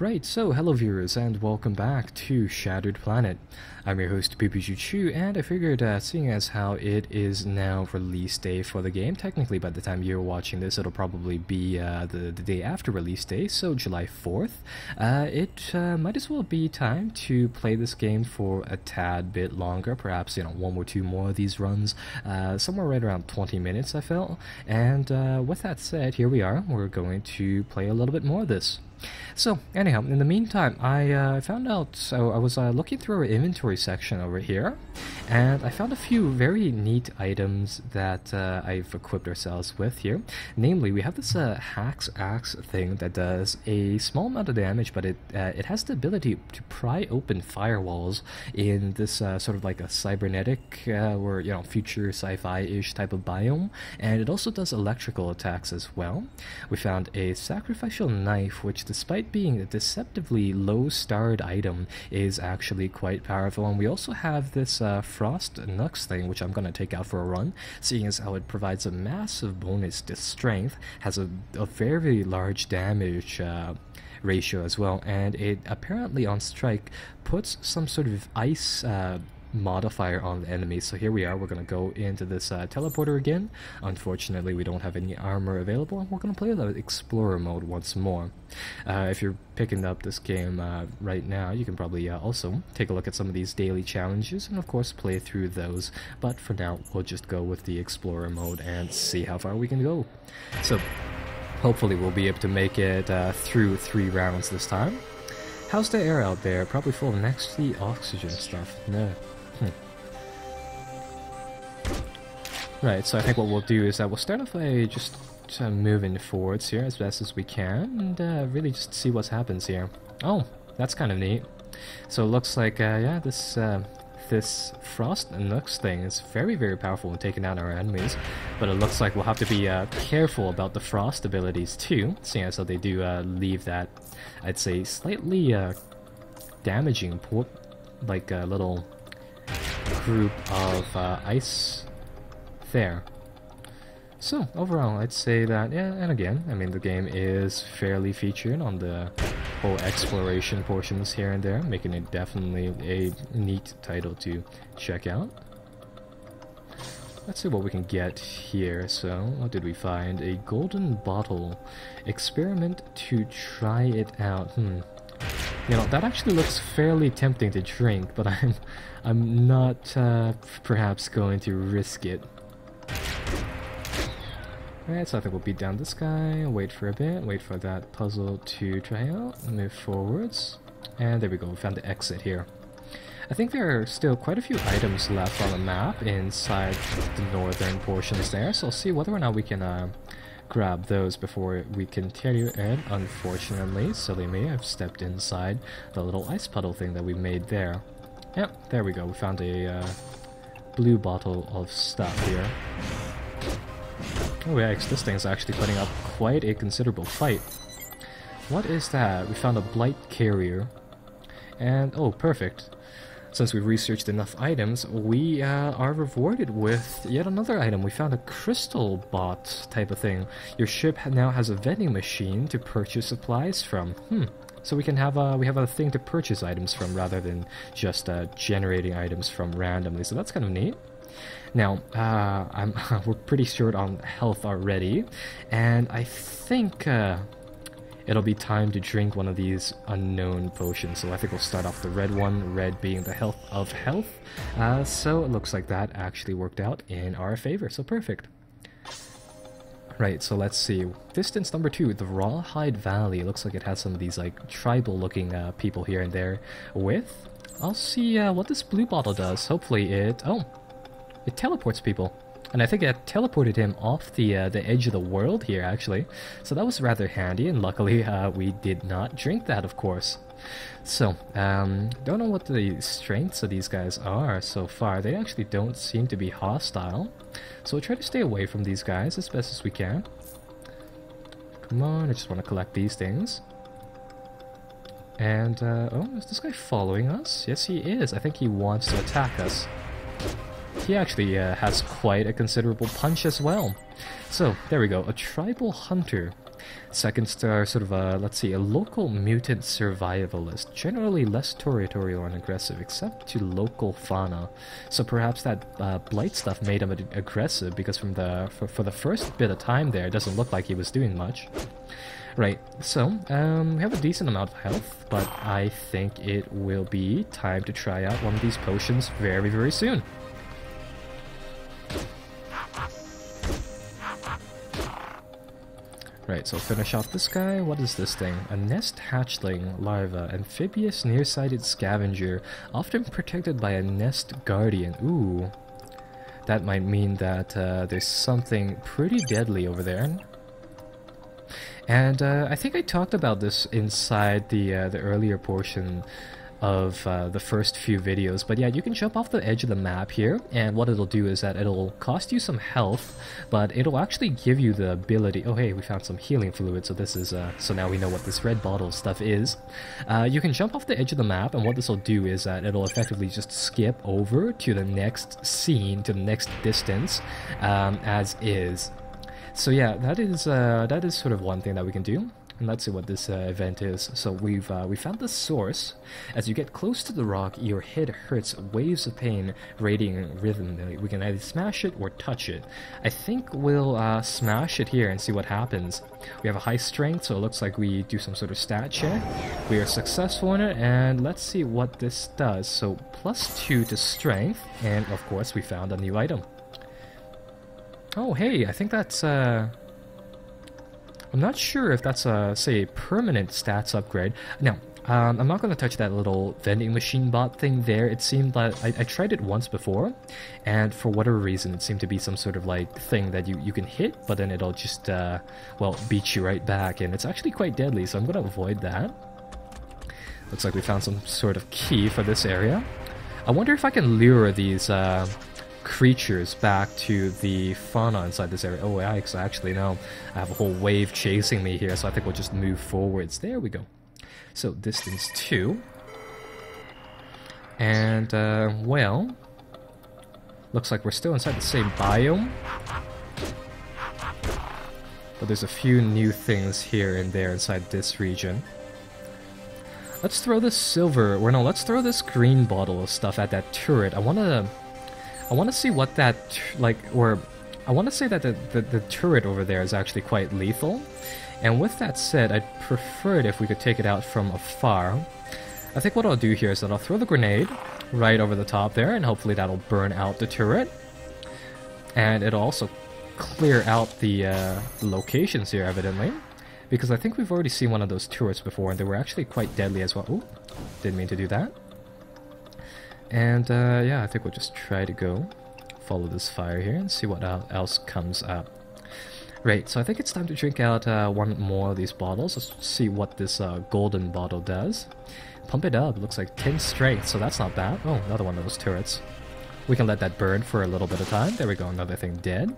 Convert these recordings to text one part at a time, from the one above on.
Right, so hello viewers and welcome back to Shattered Planet. I'm your host PPGchu, and I figured seeing as how it is now release day for the game, technically by the time you're watching this it'll probably be the day after release day, so July 4th, it might as well be time to play this game for a tad bit longer, perhaps one or two more of these runs, somewhere right around 20 minutes I felt, and with that said, here we are, we're going to play a little bit more of this. So, anyhow, in the meantime, I found out, so I was looking through our inventory section over here, and I found a few very neat items that I've equipped ourselves with here. Namely, we have this Hack's Axe thing that does a small amount of damage, but it has the ability to pry open firewalls in this sort of like a cybernetic or, future sci-fi-ish type of biome, and it also does electrical attacks as well. We found a sacrificial knife, which despite being a deceptively low-starred item, is actually quite powerful. And we also have this Frost Nux thing, which I'm going to take out for a run, seeing as how it provides a massive bonus to strength, has a very large damage ratio as well, and it apparently on strike puts some sort of ice modifier on the enemy. So here we are, we're going to go into this teleporter again. Unfortunately we don't have any armor available, and we're going to play the explorer mode once more. If you're picking up this game right now, you can probably also take a look at some of these daily challenges and of course play through those, but for now we'll just go with the explorer mode and see how far we can go. So hopefully we'll be able to make it through 3 rounds this time. How's the air out there? Probably full of nasty oxygen stuff. No. Right, so I think what we'll do is that we'll start off by just moving forwards here as best as we can, and really just see what happens here. Oh, that's kind of neat. So it looks like, yeah, this Frost Nux thing is very, very powerful in taking out our enemies, but it looks like we'll have to be careful about the Frost abilities too, seeing as though they do leave that, I'd say, slightly damaging like a little group of ice there. So overall I'd say that, yeah, and again, I mean, the game is fairly featured on the whole exploration portions here and there, making it definitely a neat title to check out. Let's see what we can get here. So what did we find? A golden bottle. Experiment to try it out. That actually looks fairly tempting to drink, but I'm not perhaps going to risk it. Alright, so I think we'll beat down this guy, wait for a bit, wait for that puzzle to try out, move forwards, and there we go, we found the exit here. I think there are still quite a few items left on the map inside the northern portions there, so I'll see whether or not we can grab those before we continue, and unfortunately, silly me, I've stepped inside the little ice puddle thing that we made there. Yep, there we go, we found a blue bottle of stuff here. Oh yeah, this thing's actually putting up quite a considerable fight. What is that? We found a blight carrier. And, oh, perfect. Since we've researched enough items, we are rewarded with yet another item. We found a crystal bot type of thing. Your ship now has a vending machine to purchase supplies from. So we have a thing to purchase items from rather than just generating items from randomly. So that's kind of neat. Now, we're pretty short on health already, and I think it'll be time to drink one of these unknown potions. So I think we'll start off the red one, red being the health of health. So it looks like that actually worked out in our favor, so perfect. Right, so let's see. Distance number 2, the Rawhide Valley. It looks like it has some of these like tribal-looking people here and there with. I'll see what this blue bottle does. Hopefully it teleports people, and I think it teleported him off the edge of the world here, actually. So that was rather handy, and luckily we did not drink that, of course. So, don't know what the strengths of these guys are so far. They actually don't seem to be hostile, so we'll try to stay away from these guys as best as we can. Come on, I just want to collect these things. And, oh, is this guy following us? Yes, he is. I think he wants to attack us. He actually has quite a considerable punch as well. So, there we go, a tribal hunter. Second star, sort of a, let's see, a local mutant survivalist. Generally less territorial and aggressive, except to local fauna. So perhaps that blight stuff made him aggressive, because from for the first bit of time there, it doesn't look like he was doing much. Right, so, we have a decent amount of health, but I think it will be time to try out one of these potions very, very soon. Right, so finish off this guy. What is this thing? A nest hatchling larva, amphibious nearsighted scavenger, often protected by a nest guardian. Ooh, that might mean that there's something pretty deadly over there. And I think I talked about this inside the earlier portion of the first few videos, but yeah, you can jump off the edge of the map here, and what it'll do is that it'll cost you some health, but it'll actually give you the ability. Oh hey, we found some healing fluid, so this is so now we know what this red bottle stuff is. You can jump off the edge of the map, and what this will do is that it'll effectively just skip over to the next scene, to the next distance, as is. So yeah, that is sort of one thing that we can do. And let's see what this event is. So we found the source. As you get close to the rock, your head hurts waves of pain radiating rhythmically. We can either smash it or touch it. I think we'll smash it here and see what happens. We have a high strength, so it looks like we do some sort of stat check. We are successful in it, and let's see what this does. So +2 to strength, and of course we found a new item. Oh hey, I think that's I'm not sure if that's a, say, a permanent stats upgrade. Now, I'm not going to touch that little vending machine bot thing there. It seemed that I tried it once before, and for whatever reason, it seemed to be some sort of like thing that you can hit, but then it'll just, well, beat you right back, and it's actually quite deadly, so I'm going to avoid that. Looks like we found some sort of key for this area. I wonder if I can lure these, creatures back to the fauna inside this area. Oh, actually no. I have a whole wave chasing me here, so I think we'll just move forwards. There we go. So, distance 2. And, well, looks like we're still inside the same biome. But there's a few new things here and there inside this region. Let's throw this silver, or no, let's throw this green bottle of stuff at that turret. I want to see what that, I want to say that the turret over there is actually quite lethal. And with that said, I'd prefer it if we could take it out from afar. I think what I'll do here is that I'll throw the grenade right over the top there, and hopefully that'll burn out the turret. And it'll also clear out the locations here, evidently. Because I think we've already seen one of those turrets before, and they were actually quite deadly as well. Ooh, didn't mean to do that. And yeah, I think we'll just try to go follow this fire here and see what else comes up. Right, so I think it's time to drink out one more of these bottles. Let's see what this golden bottle does. Pump it up, looks like 10 strength, so that's not bad. Oh, another one of those turrets. We can let that burn for a little bit of time. There we go, another thing dead.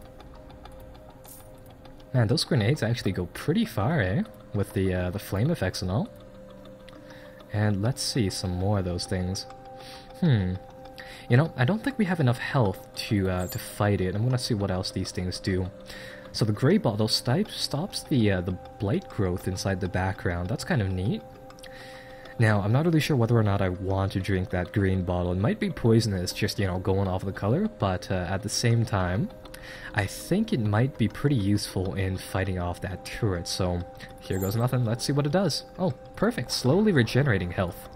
Man, those grenades actually go pretty far, eh? With the flame effects and all. And let's see some more of those things. You know, I don't think we have enough health to fight it. I'm gonna see what else these things do. So the gray bottle stops the blight growth inside the background. That's kind of neat. Now, I'm not really sure whether or not I want to drink that green bottle. It might be poisonous, just, you know, going off the color, but at the same time, I think it might be pretty useful in fighting off that turret. So, here goes nothing. Let's see what it does. Oh, perfect. Slowly regenerating health.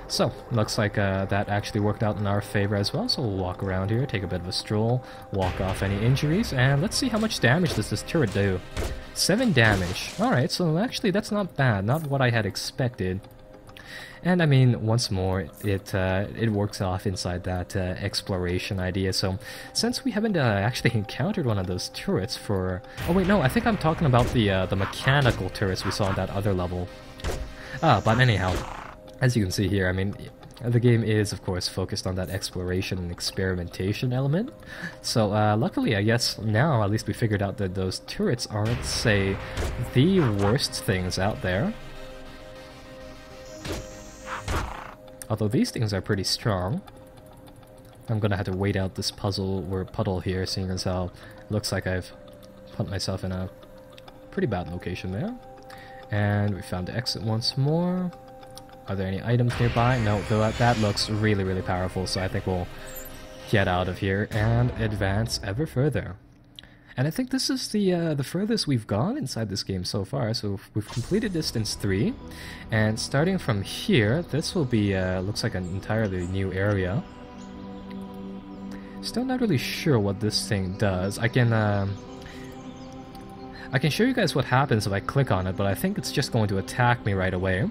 So, looks like that actually worked out in our favor as well, so we'll walk around here, take a bit of a stroll, walk off any injuries, and let's see how much damage does this turret do. 7 damage. Alright, so actually that's not bad, not what I had expected. And I mean, once more, it works off inside that exploration idea, so since we haven't actually encountered one of those turrets for... Oh wait, no, I think I'm talking about the mechanical turrets we saw in that other level. But anyhow... As you can see here, I mean, the game is, of course, focused on that exploration and experimentation element. So, luckily, I guess now at least we figured out that those turrets aren't, say, the worst things out there. Although these things are pretty strong. I'm gonna have to wait out this puddle here, seeing as how it looks like I've put myself in a pretty bad location there. And we found the exit once more. Are there any items nearby? No, though that looks really, really powerful, so I think we'll get out of here and advance ever further. And I think this is the furthest we've gone inside this game so far. So we've completed distance 3, and starting from here, this will be looks like an entirely new area. Still not really sure what this thing does. I can show you guys what happens if I click on it, but I think it's just going to attack me right away.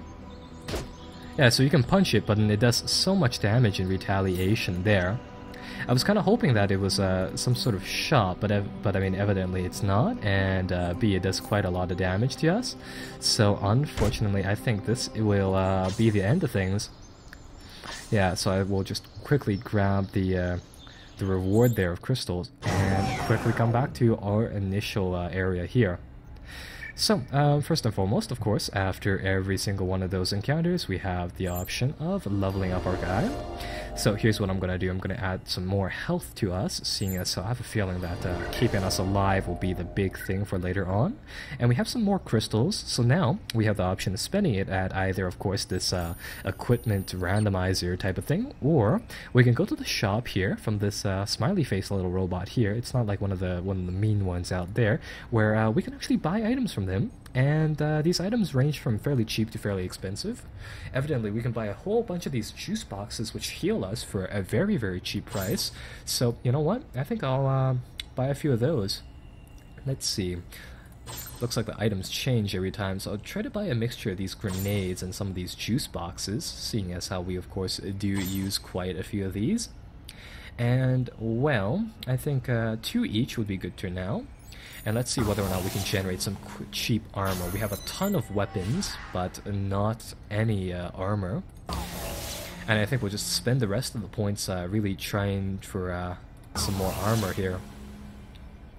Yeah, so you can punch it, but it does so much damage in retaliation there. I was kind of hoping that it was some sort of shot, but I mean, evidently it's not, and B, it does quite a lot of damage to us. So unfortunately, I think this will be the end of things. Yeah, so I will just quickly grab the reward there of crystals and quickly come back to our initial area here. So, first and foremost, of course, after every single one of those encounters, we have the option of leveling up our guy. So here's what I'm going to do. I'm going to add some more health to us, seeing as I have a feeling that keeping us alive will be the big thing for later on. And we have some more crystals, so now we have the option of spending it at either, of course, this equipment randomizer type of thing, or we can go to the shop here from this smiley face little robot here. It's not like one of the mean ones out there, where we can actually buy items from them. And these items range from fairly cheap to fairly expensive. Evidently, we can buy a whole bunch of these juice boxes which heal us for a very, very cheap price. So, you know what? I think I'll buy a few of those. Let's see. Looks like the items change every time, so I'll try to buy a mixture of these grenades and some of these juice boxes, seeing as how we, of course, do use quite a few of these. And, well, I think 2 each would be good to now. And let's see whether or not we can generate some cheap armor. We have a ton of weapons, but not any armor. And I think we'll just spend the rest of the points really trying for some more armor here.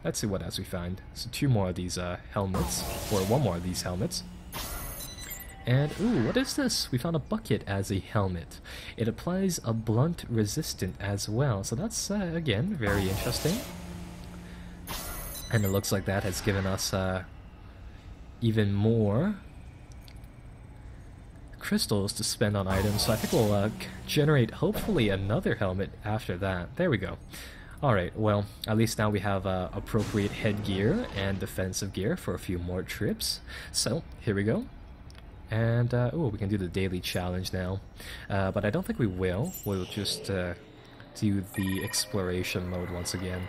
Let's see what else we find. So 2 more of these helmets, or 1 more of these helmets. And, ooh, what is this? We found a bucket as a helmet. It applies a blunt resistant as well. So that's, again, very interesting. And it looks like that has given us even more crystals to spend on items. So I think we'll generate, hopefully, another helmet after that. There we go. Alright, well, at least now we have appropriate headgear and defensive gear for a few more trips. So, here we go. And, oh, we can do the daily challenge now. But I don't think we will. We'll just do the exploration mode once again.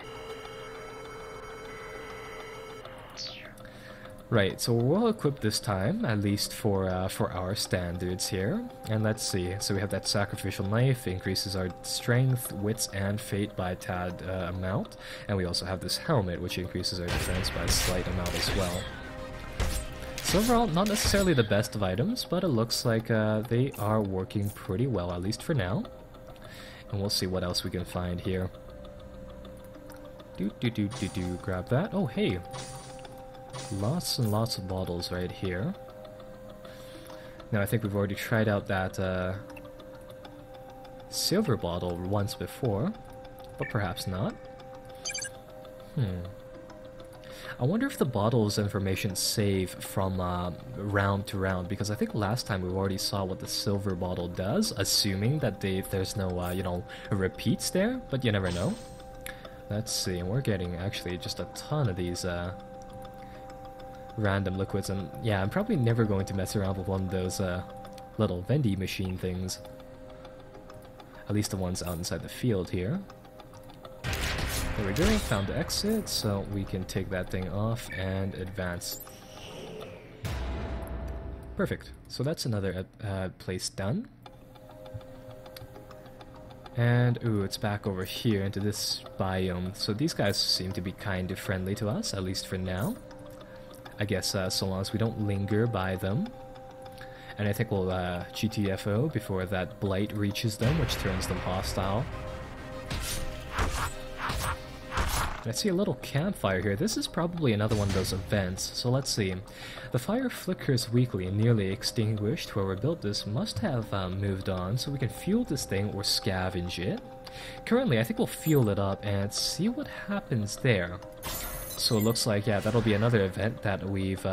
Right, so we're well equipped this time, at least for our standards here. And let's see, so we have that sacrificial knife, increases our strength, wits, and fate by a tad amount. And we also have this helmet, which increases our defense by a slight amount as well. So overall, not necessarily the best of items, but it looks like they are working pretty well, at least for now. And we'll see what else we can find here. Grab that. Oh, hey! Lots and lots of bottles right here. Now I think we've already tried out that silver bottle once before, but perhaps not. I wonder if the bottle's information save from round to round, because I think last time we already saw what the silver bottle does, assuming that there's no, you know, repeats there, but you never know. Let's see, and we're getting actually just a ton of these random liquids, and yeah, I'm probably never going to mess around with one of those little vending machine things. At least the ones out inside the field here. There we go, found the exit, so we can take that thing off and advance. Perfect, so that's another place done. And, ooh, it's back over here into this biome. So these guys seem to be kind of friendly to us, at least for now. I guess so long as we don't linger by them. And I think we'll GTFO before that blight reaches them, which turns them hostile. I see a little campfire here. This is probably another one of those events, so let's see. The fire flickers weakly and nearly extinguished. Whoever built this must have moved on, so we can fuel this thing or scavenge it. Currently, I think we'll fuel it up and see what happens there. So it looks like, yeah, that'll be another event that we've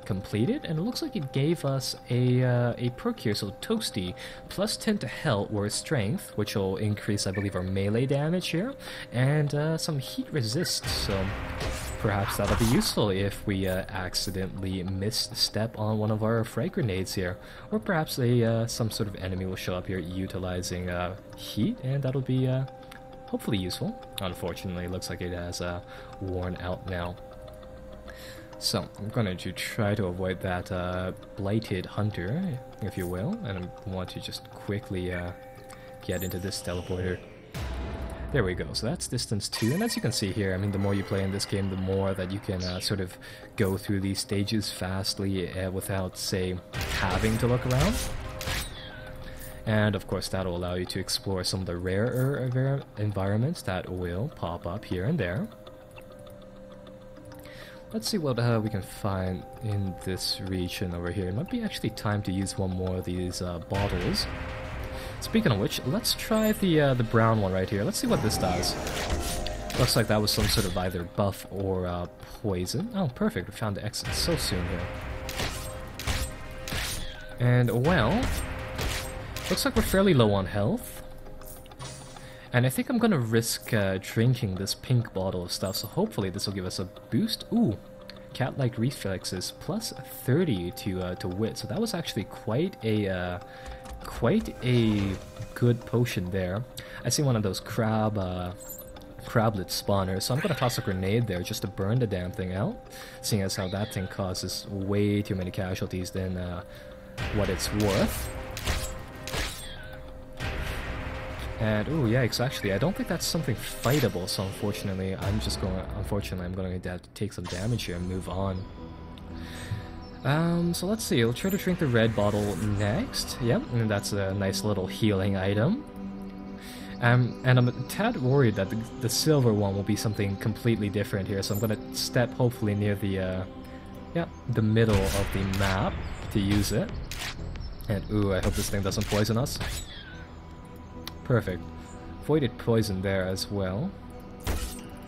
completed, and it looks like it gave us a perk here, so Toasty, plus 10 to health or strength, which will increase, I believe, our melee damage here, and some heat resist, so perhaps that'll be useful if we accidentally misstep on one of our frag grenades here, or perhaps some sort of enemy will show up here utilizing heat, and that'll be hopefully useful. Unfortunately, it looks like it has worn out now. So, I'm going to try to avoid that blighted hunter, if you will, and I want to just quickly get into this teleporter. There we go, so that's distance 2, and as you can see here, I mean, the more you play in this game, the more that you can sort of go through these stages fastly without, say, having to look around. And of course, that'll allow you to explore some of the rarer environments that will pop up here and there. Let's see what we can find in this region over here. It might be actually time to use one more of these bottles. Speaking of which, let's try the brown one right here. Let's see what this does. Looks like that was some sort of either buff or poison. Oh, perfect. We found the exit so soon here. And, well, looks like we're fairly low on health. And I think I'm gonna risk drinking this pink bottle of stuff, so hopefully this will give us a boost. Ooh, cat-like reflexes, plus 30 to wit. So that was actually quite a good potion there. I see one of those crablet spawners, so I'm gonna toss a grenade there just to burn the damn thing out, seeing as how that thing causes way too many casualties than what it's worth. And, oh yikes, actually, I don't think that's something fightable, so unfortunately, I'm going to have to take some damage here and move on. So let's see, I'll try to drink the red bottle next. Yep, and that's a nice little healing item. And I'm a tad worried that the silver one will be something completely different here, so I'm going to step hopefully near the middle of the map to use it. And, ooh, I hope this thing doesn't poison us. Perfect. Voided poison there as well.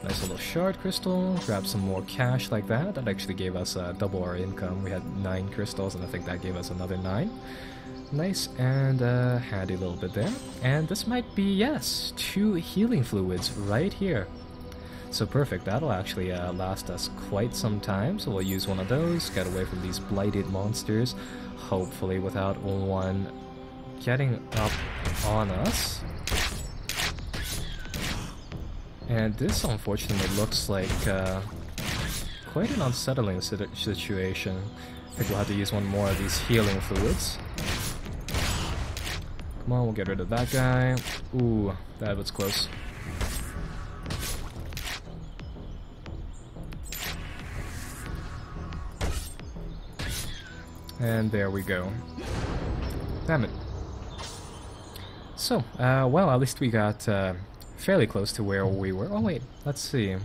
Nice little shard crystal. Grab some more cash like that. That actually gave us double our income. We had 9 crystals, and I think that gave us another 9. Nice and handy little bit there. And this might be, yes, 2 healing fluids right here. So perfect. That'll actually last us quite some time. So we'll use one of those. Get away from these blighted monsters. Hopefully without one getting up on us. And this unfortunately looks like quite an unsettling situation. I think we'll have to use one more of these healing fluids. Come on, we'll get rid of that guy. Ooh, that was close. And there we go. Damn it. So, well, at least we got fairly close to where we were. Oh wait, let's see.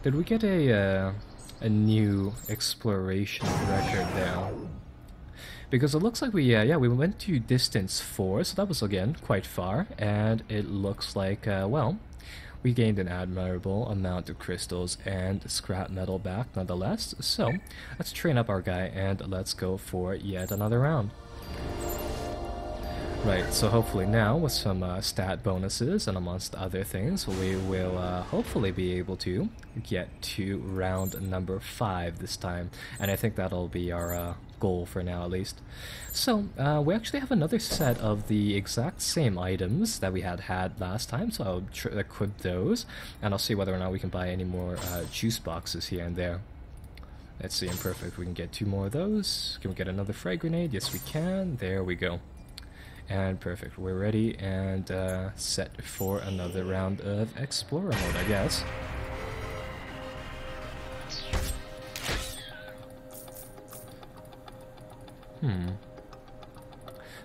Did we get a new exploration record there? Because it looks like we went to distance 4, so that was again quite far, and it looks like well, we gained an admirable amount of crystals and scrap metal back nonetheless. So let's train up our guy and let's go for yet another round. Right, so hopefully now with some stat bonuses and amongst other things, we will hopefully be able to get to round number 5 this time, and I think that'll be our goal for now at least. So we actually have another set of the exact same items that we had last time, so I'll equip those, and I'll see whether or not we can buy any more juice boxes here and there. Let's see, perfect, we can get 2 more of those. Can we get another frag grenade? Yes we can, there we go. And perfect, we're ready and set for another round of Explorer mode, I guess.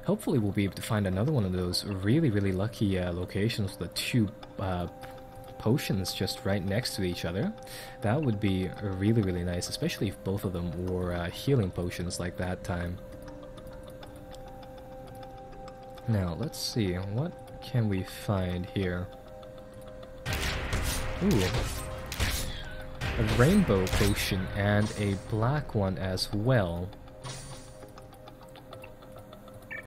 Hopefully we'll be able to find another one of those really lucky locations with the 2 potions just right next to each other. That would be really nice, especially if both of them were healing potions like that time. Now, let's see, what can we find here? Ooh. a rainbow potion and a black one as well.